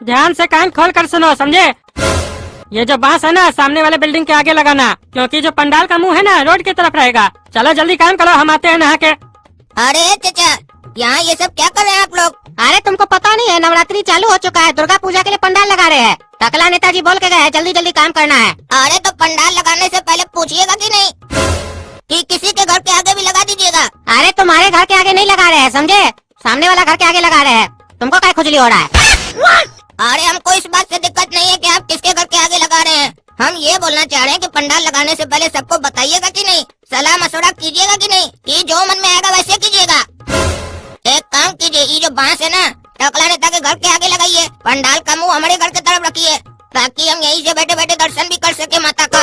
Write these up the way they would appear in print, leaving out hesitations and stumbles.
ध्यान से कान खोल कर सुनो, समझे? ये जो बांस है ना, सामने वाले बिल्डिंग के आगे लगाना, क्योंकि जो पंडाल का मुंह है ना, रोड की तरफ रहेगा। चलो जल्दी काम करो, हम आते हैं नहा के। अरे चाचा, यहाँ ये सब क्या कर रहे हैं आप लोग? अरे तुमको पता नहीं है, नवरात्रि चालू हो चुका है, दुर्गा पूजा के लिए पंडाल लगा रहे हैं। टकला नेताजी बोल के गए हैं जल्दी जल्दी काम करना है। अरे तो पंडाल लगाने से पहले पूछिएगा कि नहीं कि किसी के घर के आगे भी लगा दीजिएगा। अरे तुम्हारे घर के आगे नहीं लगा रहे हैं, समझे? सामने वाला घर के आगे लगा रहे हैं। तुमको क्या खुजली हो रहा है? अरे हमको इस बात से दिक्कत नहीं है कि आप किसके घर के आगे लगा रहे हैं। हम ये बोलना चाह रहे हैं कि पंडाल लगाने से पहले सबको बताइएगा कि नहीं, सलाह मशवरा कीजिएगा कि नहीं, कि जो मन में आएगा वैसे कीजिएगा। एक काम कीजिए, ये जो बांस है ना, टकला नेता के घर के आगे लगाइए। पंडाल का मुंह हमारे घर की तरफ रखिए, ताकि हम यहीं से बैठे बैठे दर्शन भी कर सके माता का।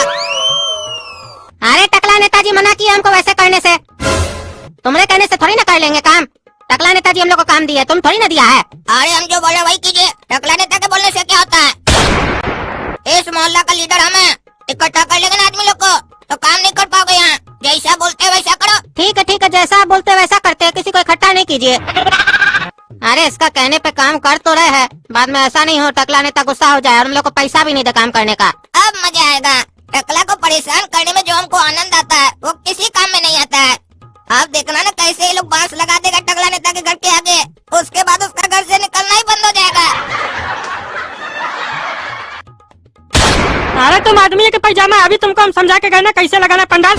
अरे टकला नेताजी मना किए हमको वैसे करने से। तुम्हारे कहने से थोड़ी ना कर लेंगे काम। टकला नेताजी हम लोग को काम दिया, तुम थोड़ी ना दिया है। अरे हम जो बोले वही कीजिए, टकला नेता के बोलने से क्या होता है? इस मोहल्ला का लीडर हम हैं, इकट्ठा कर लेंगे ना आदमी लोग को, तो काम नहीं कर पाओगे यहाँ। जैसा बोलते वैसा करो। ठीक है, जैसा आप बोलते वैसा करते हैं, किसी को इकट्ठा नहीं कीजिए। अरे इसका कहने पे काम कर तो रहे हैं, बाद में ऐसा नहीं हो टकला नेता गुस्सा हो जाए और हम लोग को पैसा भी नहीं दे काम करने का। अब मजा आएगा। टकला को परेशान करने में जो हमको आनंद आता है, वो किसी काम में नहीं आता है। आप देखना ना कैसे ये लोग बांस लगा देगा टकला नेता के घर के आगे, उसके बाद उसका घर से निकलना ही बंद हो जाएगा। अरे तुम आदमी के पैजामा, अभी तुमको हम समझा के गए ना कैसे लगाना पंडाल।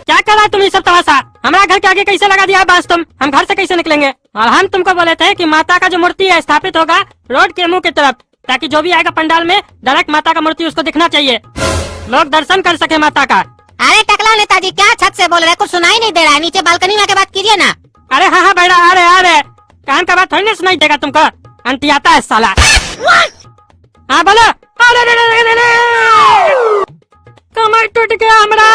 क्या कर रहा है तुम ये सब तमाशा? हमारा घर के आगे कैसे लगा दिया बांस तुम? हम घर से कैसे निकलेंगे? और हम तुमको बोले थे कि माता का जो मूर्ति है स्थापित होगा रोड के मुंह की तरफ, ताकि जो भी आएगा पंडाल में डायरेक्ट माता का मूर्ति उसको दिखना चाहिए, लोग दर्शन कर सके माता का। अरे टकला नेताजी क्या छत से बोल रहे हैं, कुछ सुनाई नहीं दे रहा है? नीचे बालकनी में आके बात कीजिए ना। अरे हाँ बेटा, अरे कान का बात थोड़ी ना सुनाई देगा तुमको, अंटी आता है साला। हाँ बोलो। अरे कमर टूट गया हमारा,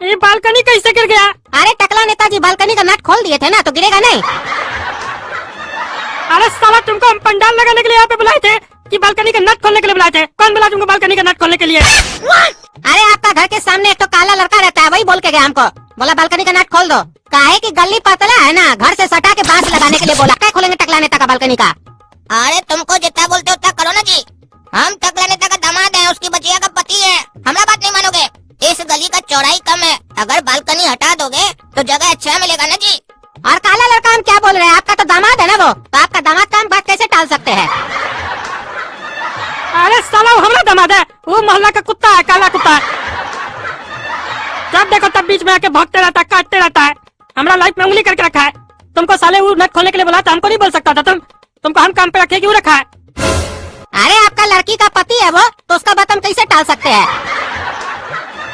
ये बालकनी कैसे गिर गया? अरे टकला नेताजी बालकनी का नट खोल दिए थे ना, तो गिरेगा नहीं। अरे साला, तुमको हम पंडाल लगाने के लिए यहाँ पे बुलाए थे कि बालकनी का नट खोलने के लिए बुलाए थे? कौन बुला तुमको बालकनी का नट खोलने के लिए? अरे आपका घर के सामने एक तो काला लड़का रहता है, वही बोल के गया हमको, बोला बालकनी का नट खोल दो। काहे की गली पतला है ना, घर से सटा के बांस लगाने के लिए बोला। क्या खोलेंगे टकला नेता का बालकनी का? अरे तुमको जितना बोलते उतना करो ना जी। हम टकला नेता का दामाद है, उसकी बचिया का पति है, हमारा बात नहीं मानोगे? इस गली का चौड़ाई कम है, अगर बालकनी हटा दोगे तो जगह अच्छा मिलेगा ना जी। और काला लड़का हम क्या बोल रहे हैं, आपका तो दामाद है ना वो, तो आपका दामाद का हम बात कैसे टाल सकते हैं? अरे साला, वो हमारा दामाद है, वो मोहल्ला का कुत्ता है, काला कुत्ता। जब देखो तब बीच में आके भौंकते रहता है, काटते रहता है, हमारा लाइफ में उंगली करके रखा है। तुमको साले वो नट खोलने के लिए बोला था, हमको नहीं बोल सकता था तुमको हम काम पे रखे क्यों रखा है? अरे आपका लड़की का पति है वो, तो उसका बात हम कैसे टाल सकते हैं?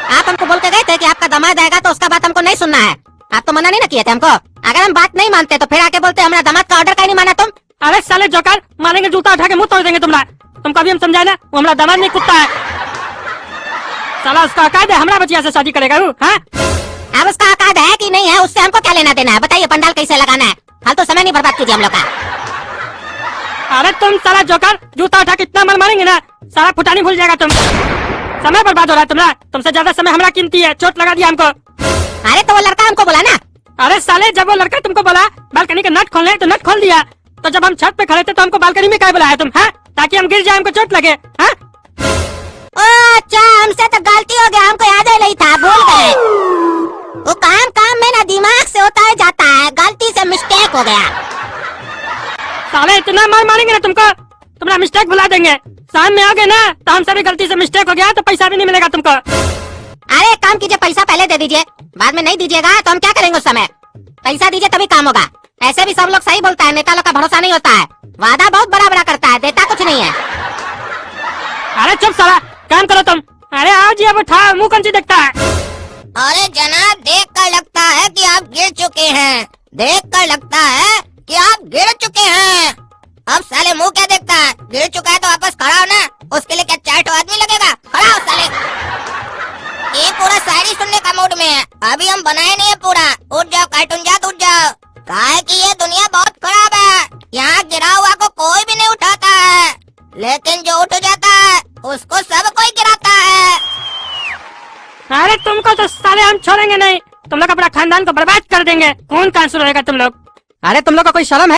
आप हमको बोल के गए थे कि आपका दामाद आएगा तो उसका बात हमको नहीं सुनना है। आप तो मना नहीं ना किए थे हमको। अगर हम बात नहीं मानते तो फिर आके बोलते हमारा दामाद का ऑर्डर क्यों नहीं माना तुम? अरे साले जोकर, मारेंगे जूता उठा के मुंह तोड़ देंगे तुम्हारा। तुमको अभी हम समझाए ना, वो हमारा दामाद नहीं कुत्ता है। साला उसका औकात है हमारा बचिया से शादी करेगा वो? हाँ, अब उसका औकात है कि नहीं है, उससे हमको क्या लेना देना है? बताइए पंडाल कैसे लगाना है, फालतू समय नहीं बर्बाद कीजिए हम लोग का। अरे तुम साला जोकर, जूता उठा के इतना मारेंगे ना, सारा फुटानी भूल जाएगा तुम। समय बर्बाद हो रहा है तुम्हारा, तुमसे ज्यादा समय हमारा कीमती है, चोट लगा दिया हमको। अरे तो वो लड़का हमको बोला ना। अरे साले, जब वो लड़का तुमको बोला बालकनी का नट खोलने, तो नट खोल दिया। तो जब हम छत पे खड़े थे तो हमको बालकनी में क्या बुलाया तुम? हाँ, ताकि हम गिर जाए, हमको चोट लगे। हाँ, अच्छा हमसे तो गलती हो गया, हमको याद ही नहीं था, भूल गए। वो काम में ना दिमाग से होता है जाता है, गलती से मिस्टेक हो गया। साले इतना मारेंगे ना तुमको, तुम्हारा मिस्टेक भुला देंगे। शाम में आओगे ना तो हमसे भी गलती से मिस्टेक हो गया तो पैसा भी नहीं मिलेगा तुमको। अरे एक काम कीजिए, पैसा पहले दे दीजिए, बाद में नहीं दीजिएगा तो हम क्या करेंगे उस समय? पैसा दीजिए तभी काम होगा। ऐसे भी सब लोग सही बोलता है, नेता लोग का भरोसा नहीं होता है, वादा बहुत बड़ा करता है, देता कुछ नहीं है। अरे चुप साला, काम करो तुम। अरे आओ जी, अब उठाओ, मुँह कौन सी देखता है? अरे जनाब, देख कर लगता है कि आप गिर चुके हैं, देख कर लगता है कि आप गिर चुके हैं। अब साले मुंह क्या देखता है? गिर चुका है तो वापस खड़ा हो ना, उसके लिए क्या 4 आदमी लगेगा? खड़ा हो साले। ये पूरा शायरी सुनने का मूड में है, अभी हम बनाए नहीं है पूरा। उठ जाओ कार्टून जात, उठ जाओ। काहे कि ये दुनिया बहुत खराब है, यहाँ गिरा हुआ को कोई भी नहीं उठाता है, लेकिन जो उठ जाता है उसको सब कोई गिराता है। अरे तुमको तो साले हम छोड़ेंगे नहीं, तुम लोग अपना खानदान को बर्बाद कर देंगे, खून का आंसू रहेगा तुम लोग। अरे तुम लोग का कोई शर्म है?